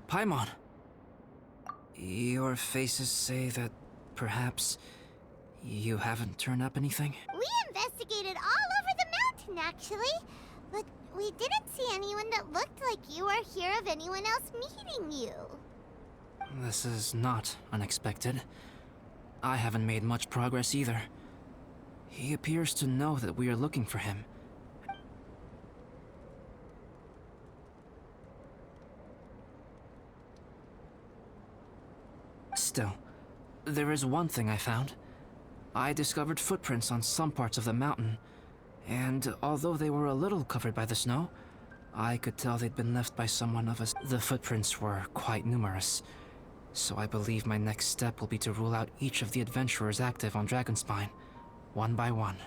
Paimon. Your faces say that perhaps you haven't turned up anything? We investigated all over the mountain, actually. But we didn't see anyone that looked like you or hear of anyone else meeting you. This is not unexpected. I haven't made much progress either. He appears to know that we are looking for him. Still, there is one thing I found. I discovered footprints on some parts of the mountain, and although they were a little covered by the snow, I could tell they'd been left by someone of us. The footprints were quite numerous, so I believe my next step will be to rule out each of the adventurers active on Dragonspine, one by one.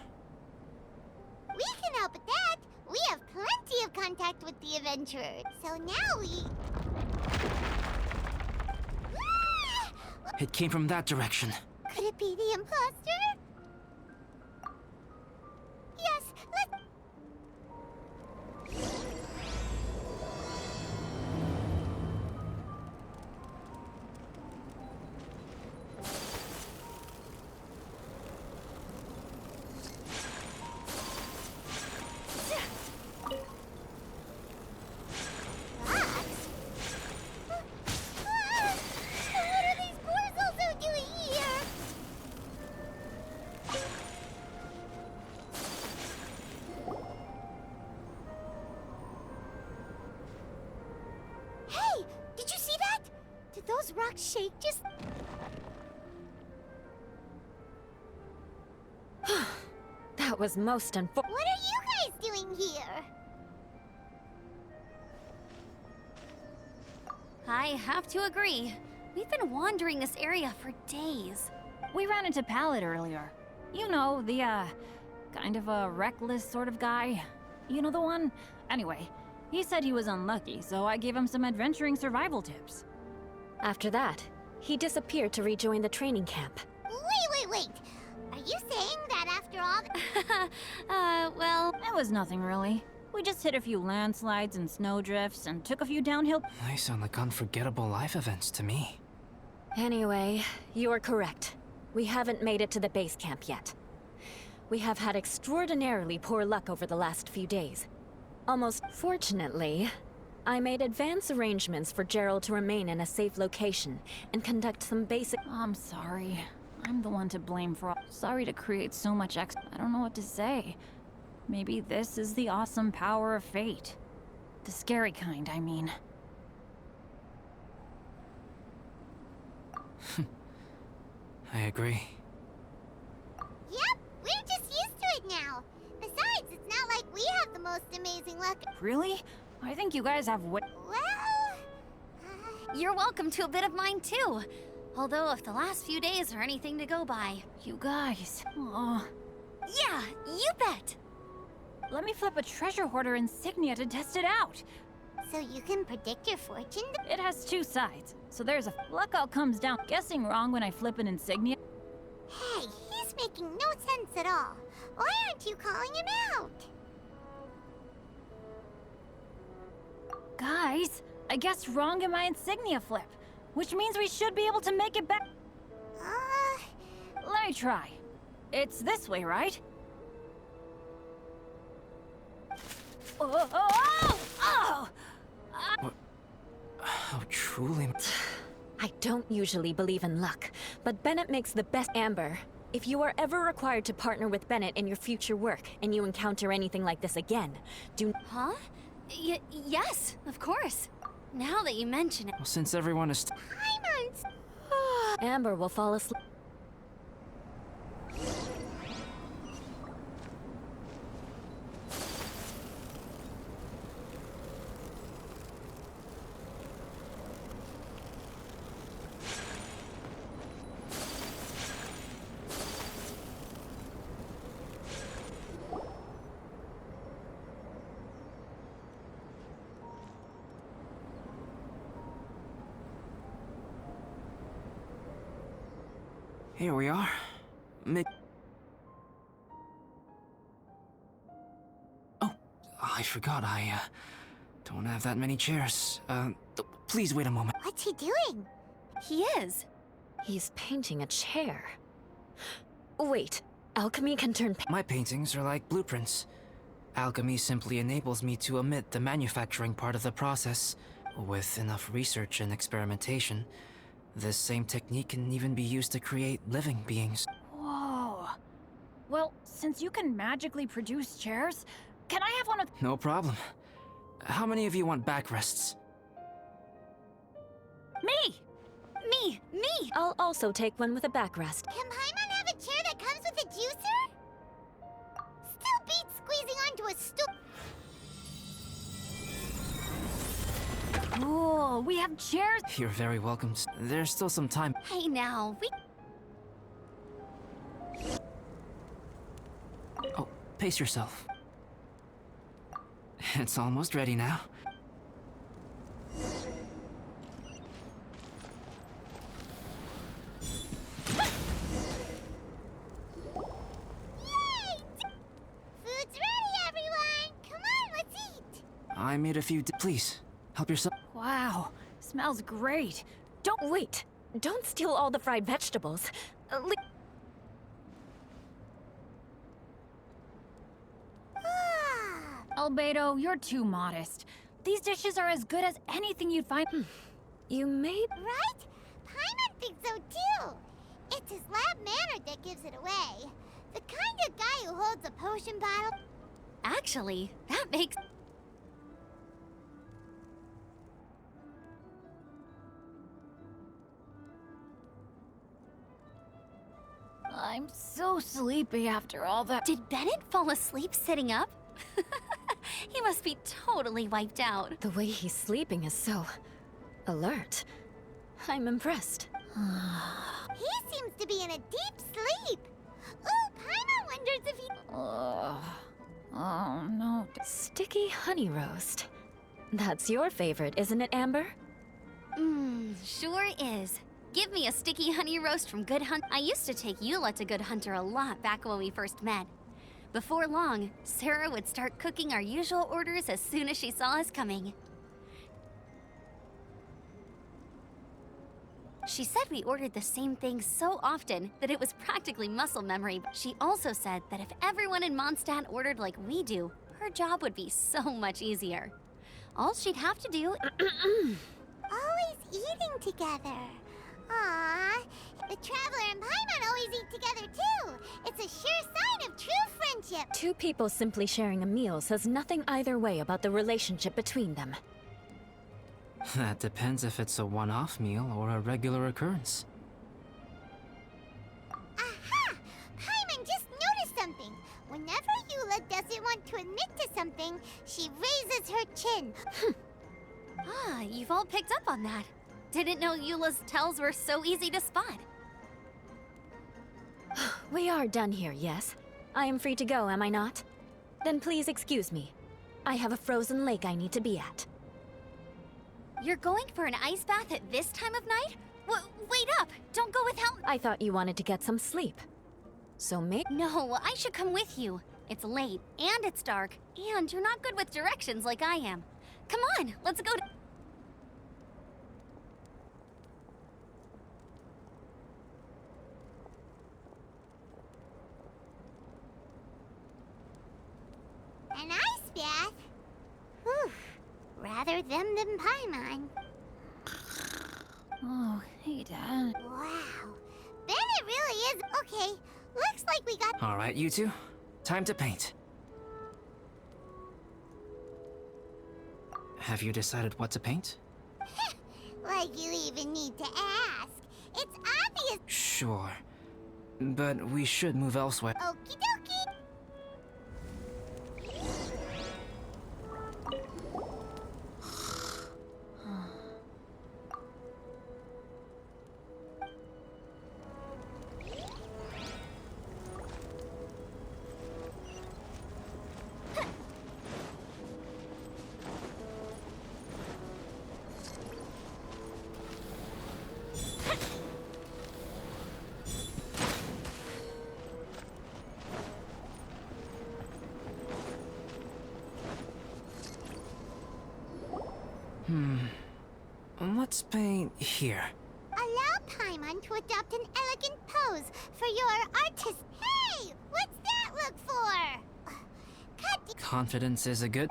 We can help with that. We have plenty of contact with the adventurers. So now we... It came from that direction. Could it be the imposter? Yes, let's... What are these boars also doing here? Hey! Did you see that? Did those rocks shake just... That was most unfortunate. What are you guys doing here? I have to agree. We've been wandering this area for days. We ran into Pallet earlier. You know, the, kind of a reckless sort of guy. You know the one? Anyway, he said he was unlucky, so I gave him some adventuring survival tips. After that, he disappeared to rejoin the training camp. Wait. Are you saying that after all... Well... It was nothing really. We just hit a few landslides and snowdrifts and took a few downhill... They sound like unforgettable life events to me. Anyway, you're correct. We haven't made it to the base camp yet. We have had extraordinarily poor luck over the last few days. Almost fortunately, I made advance arrangements for Gerald to remain in a safe location and conduct some basic... I'm sorry. I'm the one to blame for all... Sorry to create so much I don't know what to say. Maybe this is the awesome power of fate. The scary kind, I mean. I agree. Yep, we're just used to it now. Besides, it's not like we have the most amazing luck. Really? I think you guys have Well... You're welcome to a bit of mine, too. Although, if the last few days are anything to go by... You guys... Oh. Yeah, you bet! Let me flip a treasure hoarder insignia to test it out. So you can predict your fortune? It has two sides, so there's a luck all comes down. Guessing wrong when I flip an insignia. Hey, he's making no sense at all. Why aren't you calling him out? Guys, I guessed wrong in my insignia flip, which means we should be able to make it back. Let me try. It's this way, right? Oh! How truly... I don't usually believe in luck, but Bennett makes the best. Amber, if you are ever required to partner with Bennett in your future work, and you encounter anything like this again, do... Huh? Yes, of course. Now that you mention it... Well, since everyone is... Paimon! Amber will fall asleep. Here we are. Oh, I forgot I, don't have that many chairs. Please wait a moment. What's he doing? He is. He's painting a chair. Wait, alchemy can turn My paintings are like blueprints. Alchemy simply enables me to omit the manufacturing part of the process. With enough research and experimentation, this same technique can even be used to create living beings. Whoa. Well, since you can magically produce chairs, can I have one of... No problem. How many of you want backrests? Me! Me! I'll also take one with a backrest. Can Paimon have a chair that comes with a juicer? Still beats squeezing onto a stool. Cool, we have chairs. You're very welcome. There's still some time. Hey now, Oh, pace yourself. It's almost ready now. Food's ready, everyone! Come on, let's eat! I made a few. Please, help yourself. Wow, smells great. Don't wait! Don't steal all the fried vegetables. Ah, Albedo, you're too modest. These dishes are as good as anything you'd find. You made... right? Paimon thinks so too! It's his lab manner that gives it away. The kind of guy who holds a potion bottle. actually, that makes... I'm so sleepy after all that. Did Bennett fall asleep sitting up? He must be totally wiped out. The way he's sleeping is so... alert. I'm impressed. He seems to be in a deep sleep. Ooh, Paimon wonders if he... Oh no. Sticky honey roast. That's your favorite, isn't it, Amber? Sure is. Give me a sticky honey roast from Good Hunt. I used to take Eula to Good Hunter a lot back when we first met. Before long, Sarah would start cooking our usual orders as soon as she saw us coming. She said we ordered the same thing so often that it was practically muscle memory. She also said that if everyone in Mondstadt ordered like we do, her job would be so much easier. All she'd have to do... Always eating together. Aww, the Traveler and Paimon always eat together too. It's a sure sign of true friendship. Two people simply sharing a meal says nothing either way about the relationship between them. That depends if it's a one-off meal or a regular occurrence. Aha! Paimon just noticed something. Whenever Eula doesn't want to admit to something, she raises her chin. Ah, you've all picked up on that. Didn't know Eula's tells were so easy to spot. We are done here, yes? I am free to go, am I not? Then please excuse me. I have a frozen lake I need to be at. You're going for an ice bath at this time of night? Wait up! Don't go without... I thought you wanted to get some sleep. So maybe... No, I should come with you. It's late, and it's dark, and you're not good with directions like I am. Come on, let's go to... An ice bath? Whew. Rather them than Paimon. Oh, hey, Dad. Wow. Bennett really is... Okay, looks like we got... All right, you two. Time to paint. Have you decided what to paint? Like you even need to ask. It's obvious. Sure. But we should move elsewhere. Okie dokie. let's paint here. Allow Paimon to adopt an elegant pose for your artist. Hey! What's that look for? Cut. Confidence is a good...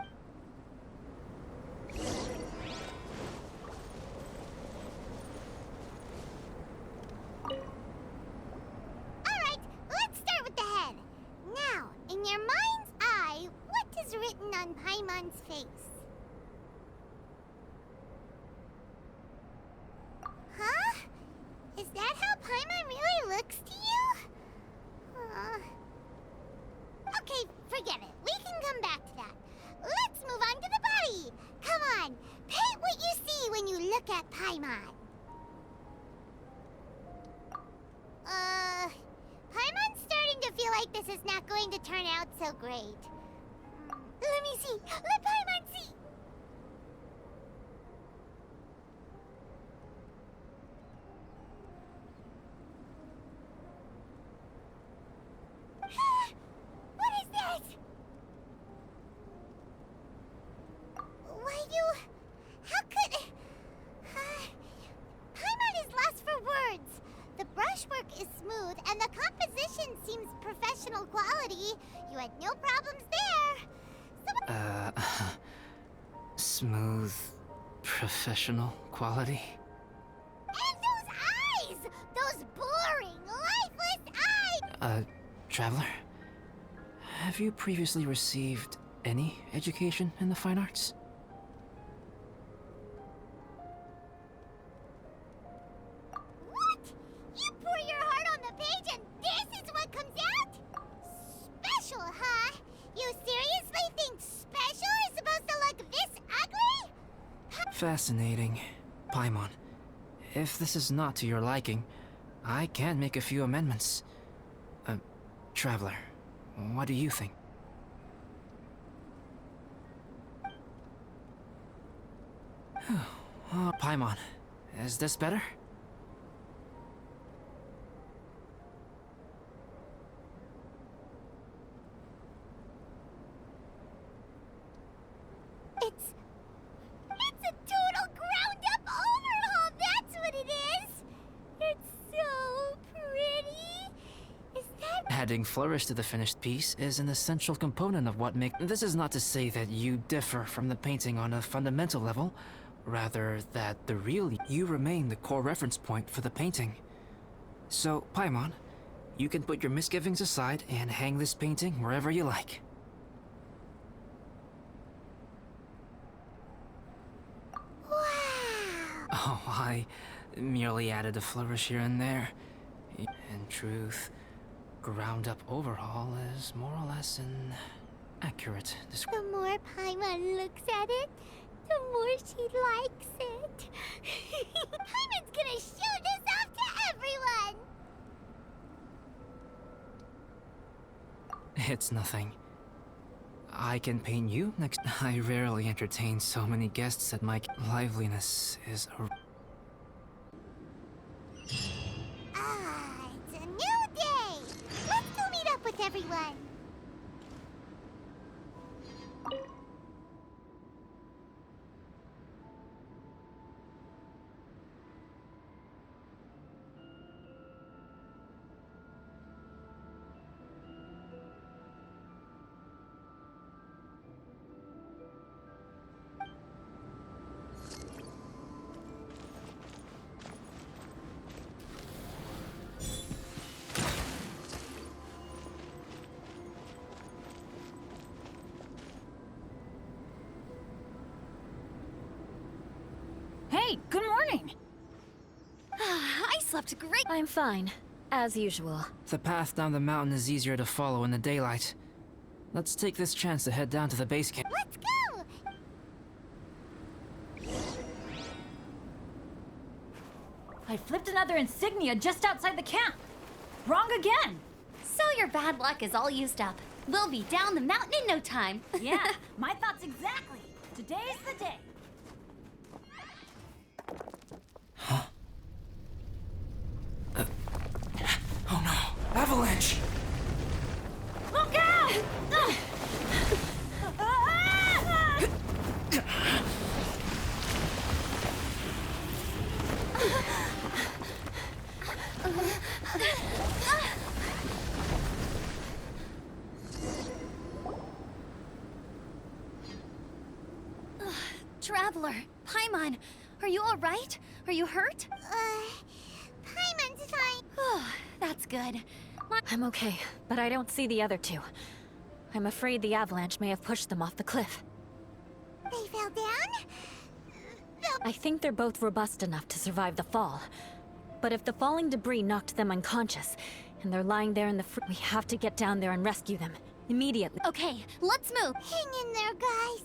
Alright, let's start with the head. Now, in your mind's eye, what is written on Paimon's face? Huh? Is that how Paimon really looks to you? Okay, forget it. We can come back to that. Let's move on to the body. Come on, paint what you see when you look at Paimon. Paimon's starting to feel like this is not going to turn out so great. Let me see. Let Paimon see. What is this? Why you... How could... Paimon is lost for words. The brushwork is smooth, and the composition seems professional quality. You had no problems there. Smooth, professional quality? And those eyes! Those boring, lifeless eyes! Traveler? Have you previously received any education in the fine arts? What? You pour your heart on the page and this is what comes out? Special, huh? You seriously think special is supposed to look this ugly? Fascinating. Paimon, if this is not to your liking, I can make a few amendments. Traveler, what do you think? Paimon, is this better? It's a total ground-up overhaul, that's what it is! It's so pretty! Is that... Adding flourish to the finished piece is an essential component of what makes... This is not to say that you differ from the painting on a fundamental level, rather that the real you remain the core reference point for the painting. So, Paimon, you can put your misgivings aside and hang this painting wherever you like. Wow! Oh, I merely added a flourish here and there. In truth, ground-up overhaul is more or less an accurate description. The more Paimon looks at it, the more she likes it. Paimon's gonna show this off to everyone! It's nothing. I can paint you next. I rarely entertain so many guests at my liveliness is a... Ah, it's a new day! Let's go meet up with everyone! Hey, good morning! I slept great. I'm fine, as usual. The path down the mountain is easier to follow in the daylight. Let's take this chance to head down to the base camp. Let's go! I flipped another insignia just outside the camp. Wrong again! So your bad luck is all used up. We'll be down the mountain in no time. Yeah, my thoughts exactly. Today's the day. Oh no! Avalanche! Look out! Traveler, Paimon, are you all right? Are you hurt? Paimon's fine. Oh, that's good. I'm okay, but I don't see the other two. I'm afraid the avalanche may have pushed them off the cliff. They fell down? I think they're both robust enough to survive the fall. But if the falling debris knocked them unconscious, and they're lying there in the we have to get down there and rescue them. Immediately. Okay, let's move. Hang in there, guys.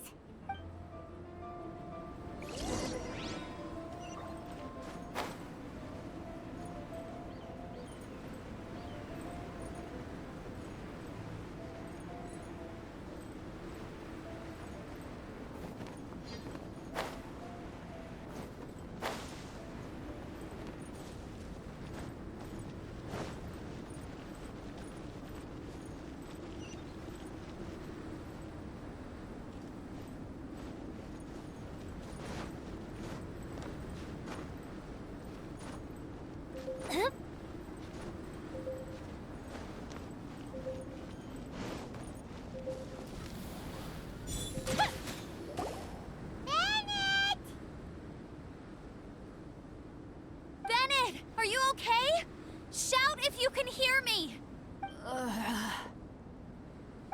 Bennett, are you okay? Shout if you can hear me.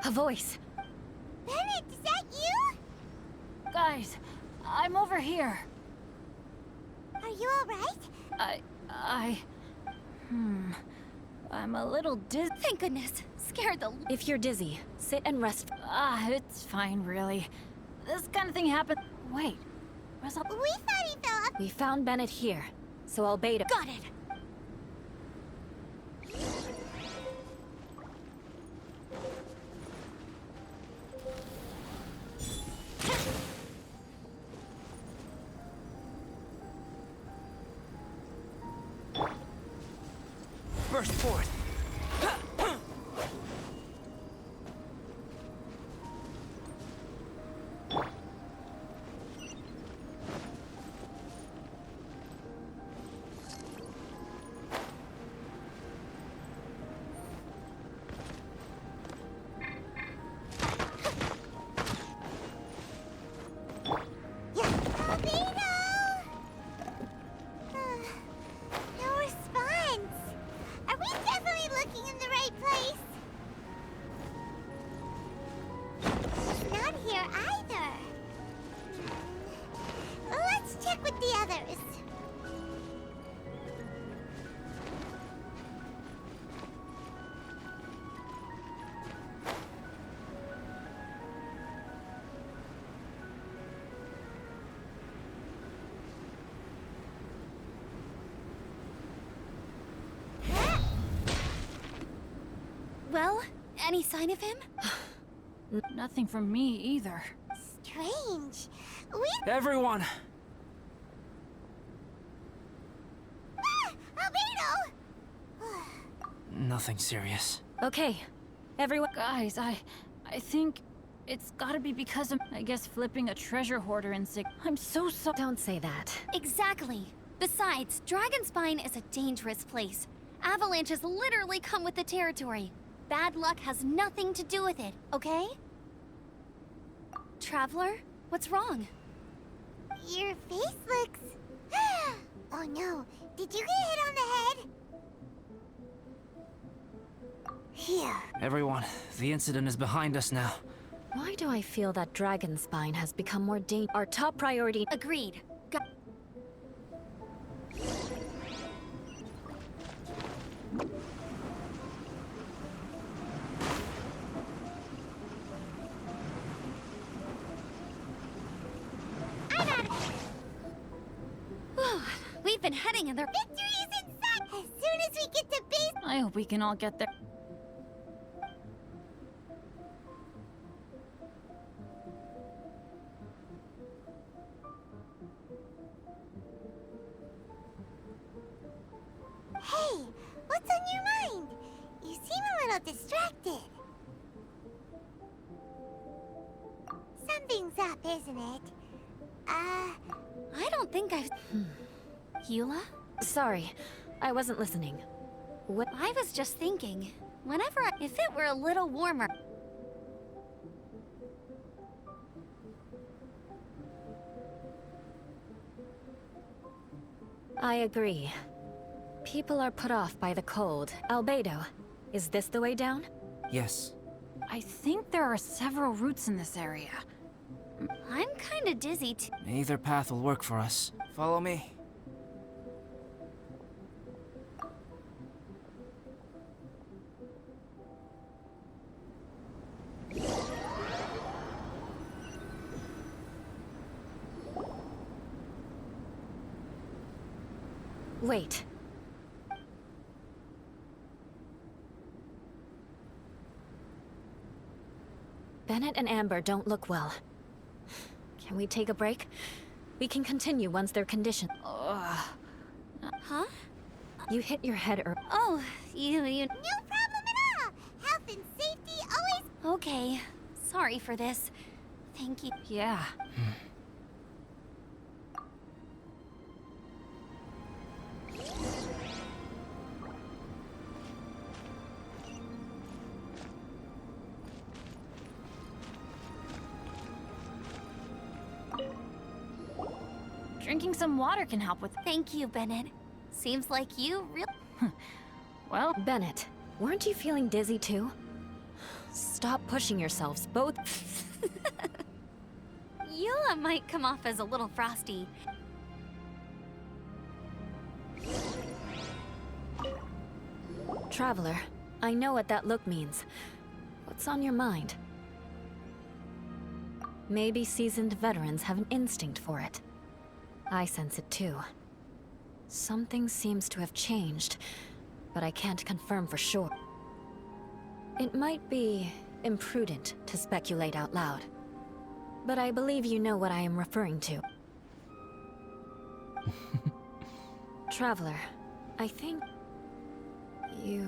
A voice. Bennett, is that you? Guys, I'm over here. Are you alright? I'm a little Thank goodness. Scared the If you're dizzy, sit and rest. It's fine, really. This kind of thing happened. Wait, where's up? We thought he fell up. We found Bennett here, so Albedo. Got it. Burst forth. Albedo! No response. Are we definitely looking in the right place? He's not here either. Let's check with the others. Well, any sign of him? Nothing from me either. Strange. Everyone! Albedo! Nothing serious. Okay, everyone. Guys, I think it's gotta be because of, I guess, flipping a treasure hoarder in sick. I'm so sorry. Don't say that. Exactly. Besides, Dragonspine is a dangerous place. Avalanches literally come with the territory. Bad luck has nothing to do with it, okay? Traveler, what's wrong? Your face looks... Oh no, did you get hit on the head? Here. Everyone, the incident is behind us now. Why do I feel that Dragonspine has become more Our top priority. Agreed. We've been heading in the... Victory is in sight! As soon as we get to base... I hope we can all get there. Hey, what's on your mind? You seem a little distracted. Something's up, isn't it? I don't think I've... Eula? Sorry, I wasn't listening. What? I was just thinking, if it were a little warmer. I agree. People are put off by the cold. Albedo, is this the way down? Yes. I think there are several routes in this area. I'm kinda dizzy too. Either path will work for us. Follow me. Wait. Bennett and Amber don't look well. Can we take a break? We can continue once their condition. Huh? You hit your head or Oh, you... No problem at all! Health and safety always... Okay. Sorry for this. Thank you. Yeah. Drinking some water can help with... Thank you, Bennett. Seems like you really... Well, Bennett, weren't you feeling dizzy too? Stop pushing yourselves, both. Eula might come off as a little frosty. Traveler, I know what that look means. What's on your mind? Maybe seasoned veterans have an instinct for it. I sense it too. Something seems to have changed, but I can't confirm for sure. It might be imprudent to speculate out loud, but I believe you know what I am referring to. Traveler, I think... you...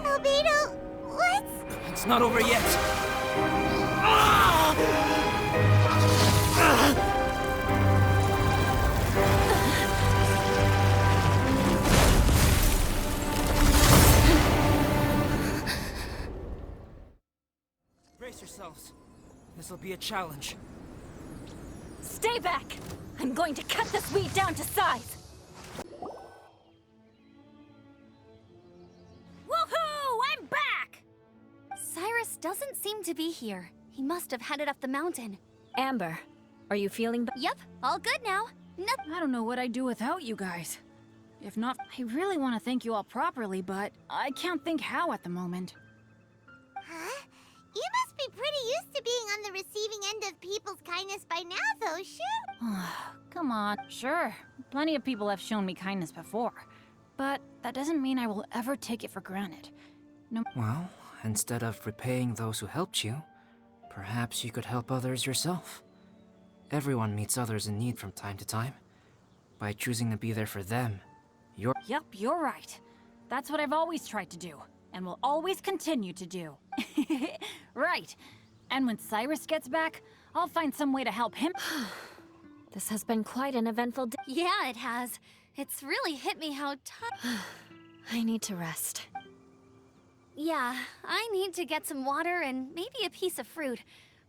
Albedo, what's... It's not over yet. Brace yourselves. This'll be a challenge. Stay back! I'm going to cut this weed down to size! Woohoo! I'm back! Cyrus doesn't seem to be here. He must have headed up the mountain. Amber, are you feeling Yep, all good now. I don't know what I'd do without you guys. If not, I really want to thank you all properly, but I can't think how at the moment. Huh? You must be pretty used to being on the receiving end of people's kindness by now, though, sure? Come on. Sure, plenty of people have shown me kindness before. But that doesn't mean I will ever take it for granted. Well, instead of repaying those who helped you, perhaps you could help others yourself. Everyone meets others in need from time to time. By choosing to be there for them, Yup, you're right. That's what I've always tried to do, and will always continue to do. Right. And when Cyrus gets back, I'll find some way to help him. This has been quite an eventful day. Yeah, it has. It's really hit me how tough. I need to rest. Yeah, I need to get some water and maybe a piece of fruit.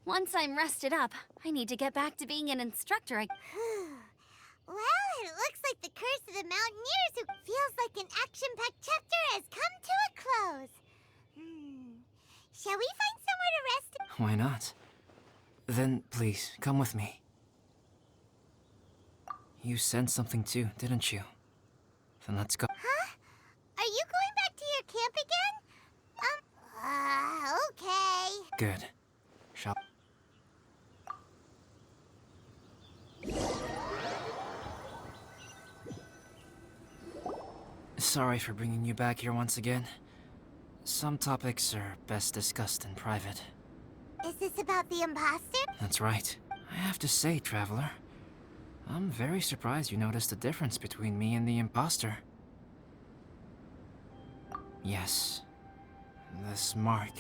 Once I'm rested up, I need to get back to being an instructor. Well, it looks like the curse of the Mountaineers who feels like an action-packed chapter has come to a close. Shall we find somewhere to rest? Why not? Then, please, come with me. You sensed something too, didn't you? Then let's go. Huh? Are you going back to your camp again? Okay. Good. Shall... Sorry for bringing you back here once again. Some topics are best discussed in private. Is this about the imposter? That's right. I have to say, Traveler, I'm very surprised you noticed the difference between me and the imposter. Yes. This mark.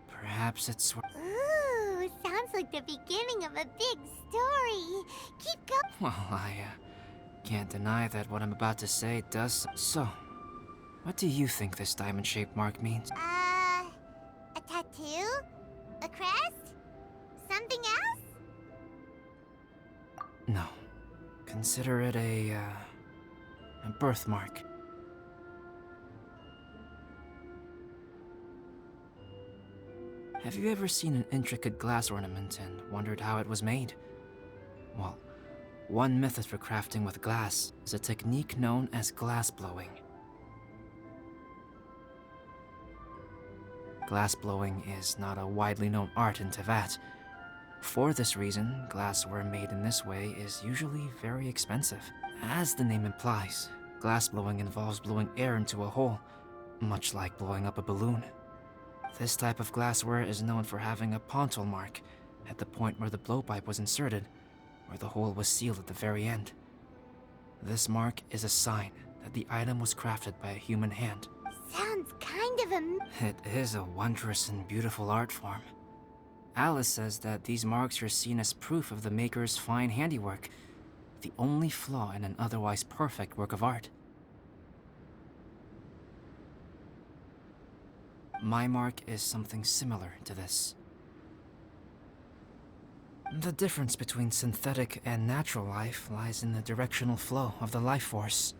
Perhaps it's... Ooh, sounds like the beginning of a big story. Keep going. Well, I can't deny that what I'm about to say does... So, what do you think this diamond-shaped mark means? A tattoo? A crest? Something else? No. Consider it a birthmark. Have you ever seen an intricate glass ornament and wondered how it was made? Well, one method for crafting with glass is a technique known as glass blowing. Glass blowing is not a widely known art in Teyvat. For this reason, glassware made in this way is usually very expensive. As the name implies, glass blowing involves blowing air into a hole, much like blowing up a balloon. This type of glassware is known for having a pontil mark at the point where the blowpipe was inserted, where the hole was sealed at the very end. This mark is a sign that the item was crafted by a human hand. Sounds kind of It is a wondrous and beautiful art form. Alice says that these marks are seen as proof of the maker's fine handiwork, the only flaw in an otherwise perfect work of art. My mark is something similar to this. The difference between synthetic and natural life lies in the directional flow of the life force.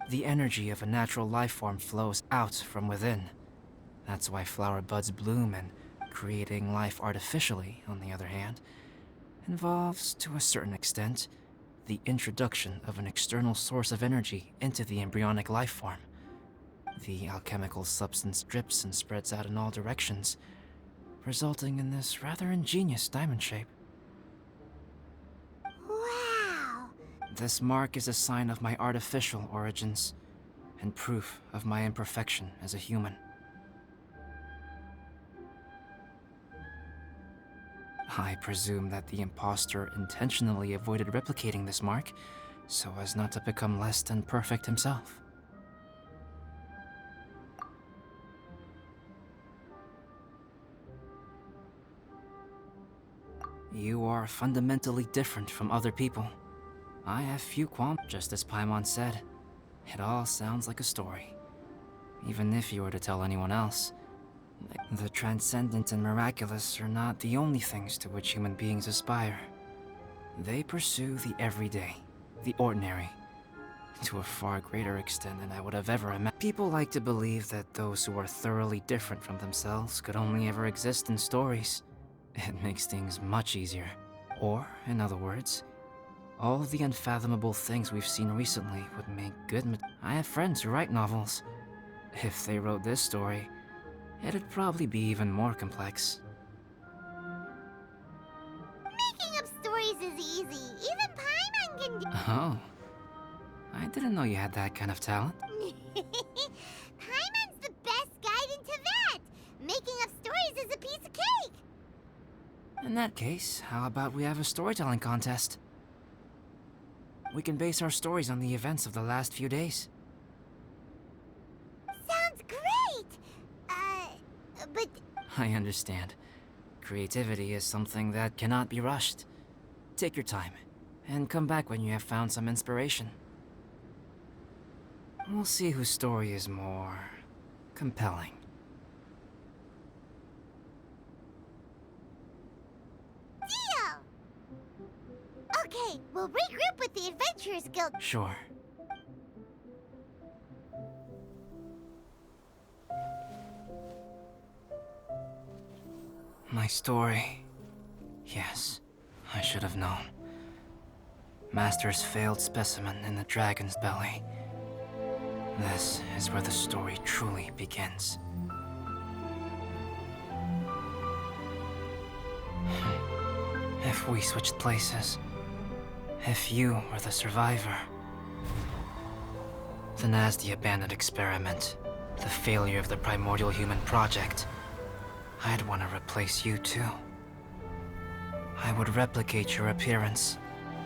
The energy of a natural life form flows out from within. That's why flower buds bloom, and creating life artificially, on the other hand, involves, to a certain extent, the introduction of an external source of energy into the embryonic life form. The alchemical substance drips and spreads out in all directions, resulting in this rather ingenious diamond shape. Wow. This mark is a sign of my artificial origins, and proof of my imperfection as a human. I presume that the imposter intentionally avoided replicating this mark, so as not to become less than perfect himself. You are fundamentally different from other people. I have few qualms, just as Paimon said. It all sounds like a story. Even if you were to tell anyone else. The transcendent and miraculous are not the only things to which human beings aspire. They pursue the everyday, the ordinary, to a far greater extent than I would have ever imagined. People like to believe that those who are thoroughly different from themselves could only ever exist in stories. It makes things much easier. Or, in other words, all of the unfathomable things we've seen recently would make good I have friends who write novels. If they wrote this story, it'd probably be even more complex. Making up stories is easy. Even Paimon can do. Oh. I didn't know you had that kind of talent. Paimon's the best guide in Teyvat. Making up stories is a piece of cake. In that case, how about we have a storytelling contest? We can base our stories on the events of the last few days. Sounds great. But I understand. Creativity is something that cannot be rushed. Take your time, and come back when you have found some inspiration. We'll see whose story is more compelling. Deal! Okay, we'll regroup with the Adventurers Guild. Sure. My story. Yes, I should have known. Master's failed specimen in the dragon's belly. This is where the story truly begins. If we switched places, if you were the survivor, then as the abandoned experiment, the failure of the primordial human project, I'd want to replace you too. I would replicate your appearance,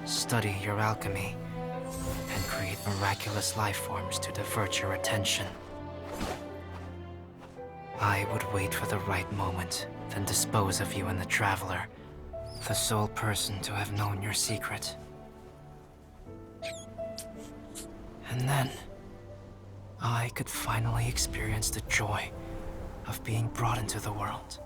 study your alchemy, and create miraculous life forms to divert your attention. I would wait for the right moment, then dispose of you and the Traveler, the sole person to have known your secret. And then, I could finally experience the joy of being brought into the world.